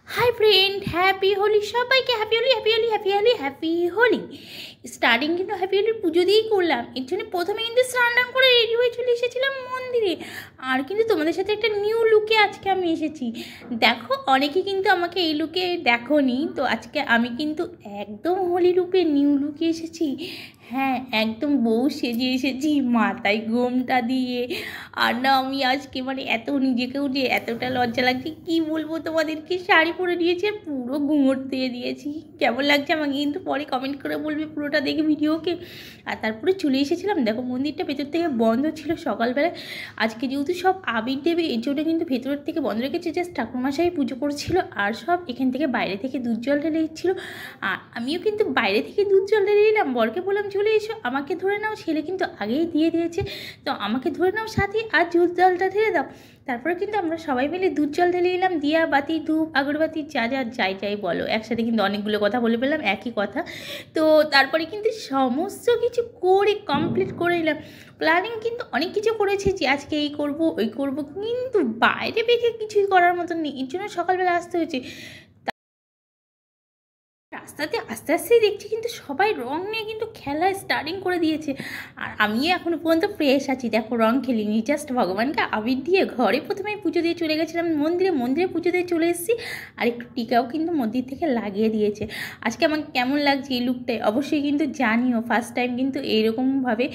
हाय friend happy Holi सबाइके happy Holi happy Holi happy Holi happy Holi starting কিন্তু happy হোলির পুজো দিয়েই করলাম। এর জন্য প্রথমে কিন্তু স্নান টান করে রেডি হয়ে চলে এসেছিলাম মন্দিরে। আর কিন্তু তোমাদের সাথে একটা নিউ লুকে আজকে আমি এসেছি। দেখো অনেকে কিন্তু আমাকে এই লুকে দেখোনি, তো আজকে আমি কিন্তু একদম হোলি রূপে নিউ লুকে এসেছি। হ্যাঁ, একদম বউ সেজে এসেছি মাথায় গোমটা দিয়ে। আর না আমি আজকে মানে এত নিজেকেও যে এতটা লজ্জা লাগছে কি বলবো তোমাদেরকে। শাড়ি পরে দিয়েছে, পুরো ঘুমোট দিয়ে দিয়েছি। কেমন লাগছে আমাকে কিন্তু পরে কমেন্ট করে বলবে পুরোটা দেখে ভিডিওকে। আর তারপরে চলে এসেছিলাম। দেখো মন্দিরটা ভেতর থেকে বন্ধ ছিল সকালবেলায়। আজকে যেহেতু সব আবির দেবে এর জন্য কিন্তু ভেতরের থেকে বন্ধ রেখেছে, জাস্ট ঠাকুরমশাই পুজো করছিল আর সব এখান থেকে বাইরে থেকে দুধ জল ঢেলে দিচ্ছিল। আর আমিও কিন্তু বাইরে থেকে দুধ জল ঢেলে দিলাম, বরকে বললাম চলে এসো আমাকে ধরে নাও। ছেলে কিন্তু আগেই দিয়ে দিয়েছে, তো আমাকে ধরে নাও সাথে আর দুধ জলটা ঢেলে দাও। তারপরে কিন্তু আমরা সবাই মিলে দুধ জল ঢেলে নিলাম, দিয়া বাতি ধূপ আগরবাতি যা যা যাই বলো, একসাথে কিন্তু অনেকগুলো কথা বলে ফেললাম একই কথা। তো তারপরে কিন্তু সমস্ত কিছু করে কমপ্লিট করে নিলাম। প্ল্যানিং কিন্তু অনেক কিছু করেছি যে আজকে এই করব ওই করব, কিন্তু বাইরে বেঁকে কিছুই করার মতন নেই। এর জন্য সকালবেলা আসতে হয়েছে। রাস্তাতে আস্তে আস্তেই দেখছি কিন্তু সবাই রং নিয়ে কিন্তু খেলা স্টার্টিং করে দিয়েছে। আর আমি এখনও পর্যন্ত ফ্রেশ আছি, দেখো রং খেলিনি, জাস্ট ভগবানকে আবির দিয়ে ঘরে প্রথমে পুজো দিয়ে চলে গেছিলাম, মন্দিরে পুজো দিয়ে চলে এসেছি। আর একটু টিকাও কিন্তু মন্দির থেকে লাগিয়ে দিয়েছে। আজকে আমাকে কেমন লাগছে এই লুকটায় অবশ্যই কিন্তু জানিও। ফার্স্ট টাইম কিন্তু এইরকমভাবে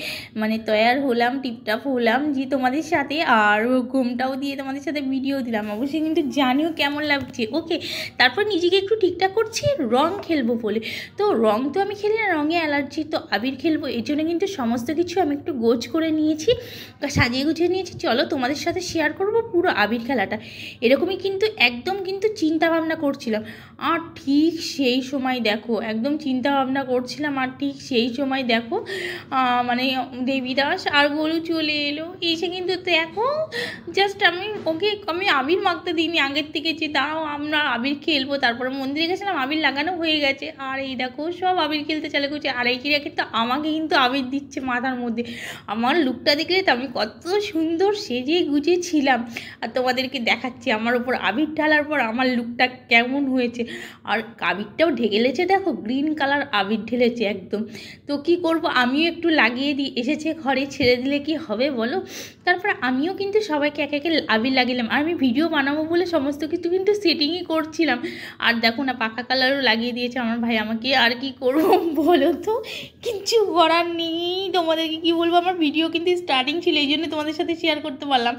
মানে তৈয়ার হলাম, টিপটাপ হলাম যে তোমাদের সাথে, আর ঘুমটাও দিয়ে তোমাদের সাথে ভিডিও দিলাম। অবশ্যই কিন্তু জানিও কেমন লাগছে। ওকে, তারপর নিজেকে একটু ঠিকঠাক করছি রং খেলবো বলে। তো রং তো আমি খেলি না, রঙে অ্যালার্জি, তো আবির খেলবো এর জন্য কিন্তু সমস্ত কিছু আমি একটু গোছ করে নিয়েছি, সাজিয়ে গুছিয়ে নিয়েছি। চলো তোমাদের সাথে শেয়ার করব পুরো আবির খেলাটা। এরকমই কিন্তু একদম কিন্তু চিন্তা ভাবনা করছিলাম। আর ঠিক সেই সময় দেখো একদম চিন্তা ভাবনা করছিলাম, আর ঠিক সেই সময় দেখো মানে দেবীদাস আর গরু চলে এলো। এসে কিন্তু দেখো জাস্ট আমি আবির মাখতে দিইনি আগের থেকে, যে দাঁড়াও আমরা আবির খেলবো। তারপরে মন্দিরে গেছিলাম, আবির লাগানো হয়ে গেছে। আর এই দেখো সব আবির খেলতে চালু করছে। আর এই রেখে তো আমাকে কিন্তু আবির দিচ্ছে মাথার মধ্যে। আমার লুকটা দেখলে তো আমি কত সুন্দর সেজে গুজেছিলাম। আর তোমাদেরকে দেখাচ্ছি আমার ওপর আবির ঢালার পর আমার লুকটা কেমন হয়েছে। আর আবিরটাও ঢেলেছে, দেখো গ্রিন কালার আবির ঢেলেছে একদম। তো কি করব, আমিও একটু লাগিয়ে দিই, এসেছে ঘরে ছেড়ে দিলে কি হবে বলো। তারপর আমিও কিন্তু সবাইকে একে একে আবির লাগিলাম। আর আমি ভিডিও বানাবো বলে সমস্ত কিছু কিন্তু সেটিংই করছিলাম। আর দেখো না পাকা কালারও লাগিয়ে দিয়েছে আমার ভাই আমাকে। আর কি করব বলো তো, কিচ্ছু করার নেই। তোমাদেরকে কি বলবো, আমার ভিডিও কিন্তু স্টার্টিং ছিল এই জন্য তোমাদের সাথে শেয়ার করতে পারলাম,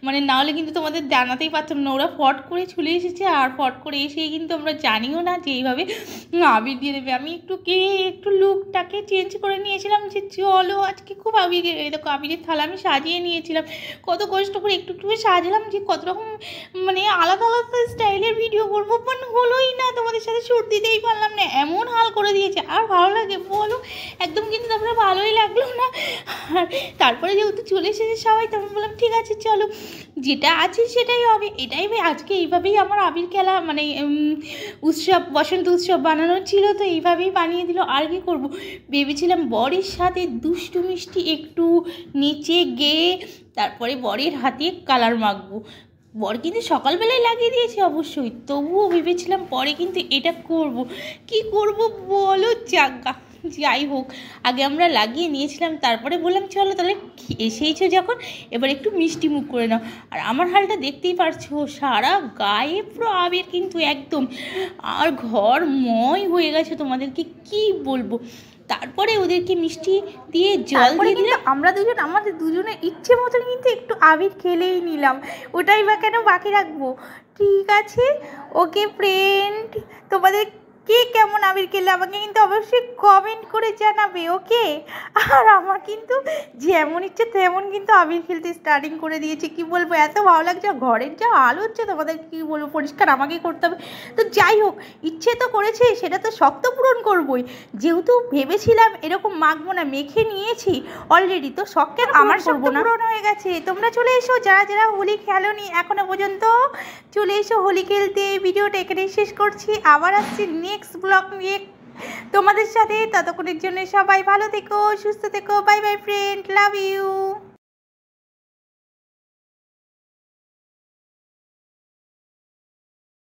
মানে নাহলে কিন্তু তোমাদের জানাতেই পারতাম না। ওরা ফট করে চলে এসেছে, আর ফট করে এসেই কিন্তু আমরা জানিও না যে এইভাবে আবির দিয়ে দেবে। আমি একটু লুকটাকে চেঞ্জ করে নিয়েছিলাম যে চলো আজকে খুব আবির, দেখো আবিরের থালা আমি সাজিয়ে নিয়েছিলাম, কত কষ্ট করে একটু সাজলাম যে কত রকম মানে আলাদা আলাদা স্টাইলের ভিডিও করবো, মানে হলোই না। তোমাদের সাথে সুর দিতেই পারলাম না, এমন হাল করে দিয়েছে। আর ভালো লাগে বলো, একদম কিন্তু তারপরে ভালোই লাগলো না। আর তারপরে যেহেতু চলে এসেছে সবাই, তখন বললাম ঠিক আছে চলো যেটা আছে সেটাই হবে। এটাই আজকে এইভাবেই আমার আবির খেলা মানে উৎসব, বসন্ত উৎসব বানানোর ছিল, তো এইভাবেই বানিয়ে দিল। আর কি করব, ভেবেছিলাম বরের সাথে দুষ্টু মিষ্টি একটু নিচে গেয়ে তারপরে বরের হাতে কালার মাখবো। বর কিন্তু সকালবেলায় লাগিয়ে দিয়েছে অবশ্যই, তবুও ভেবেছিলাম পরে কিন্তু এটা করব। কি করব বলো, যাই হোক আগে আমরা লাগিয়ে নিয়েছিলাম, তারপরে বললাম চলো তাহলে এসেইছো যখন এবার একটু মিষ্টি মুখ করে নাও। আর আমার হালটা দেখতেই পারছো, সারা গায়ে পুরো আবির কিন্তু একদম, আর ঘর ময় হয়ে গেছে, তোমাদেরকে কি বলবো। তারপরে ওদেরকে মিষ্টি দিয়ে জল দিয়ে দিলাম। আমরা আমাদের দুজনের ইচ্ছে মতন কিন্তু একটু আবির খেলেই নিলাম, ওটাই বা কেন বাকি রাখবো। ঠিক আছে ওকে ফ্রেন্ড, তোমাদের কে কেমন আবির খেলে আমাকে কিন্তু অবশ্যই কমেন্ট করে জানাবে। ওকে, আর আমার কিন্তু যেমন ইচ্ছে তেমন কিন্তু আবির খেলতে স্টার্টিং করে দিয়েছে। কি বলবো, এত ভালো লাগছে। ঘরের যা আলো হচ্ছে তোমাদের কি বলবো, পরিষ্কার আমাকেই করতে হবে। তো যাই হোক, ইচ্ছে তো করেছে সেটা তো শখ তো পূরণ করবোই। যেহেতু ভেবেছিলাম এরকম মাখবো না, মেখে নিয়েছি অলরেডি, তো শখকে আমার শখ পূরণ হয়ে গেছে। তোমরা চলে এসো, যারা যারা হোলি খেলোনি এখনো পর্যন্ত, চলে এসো হোলি খেলতে। ভিডিওটা এখানেই শেষ করছি, আবার আসছি নেক্সট ব্লগ নিয়ে তোমাদের সাথে। ততক্ষণের জন্য সবাই ভালো থেকো, সুস্থ থেকো। Bye bye friend, love you.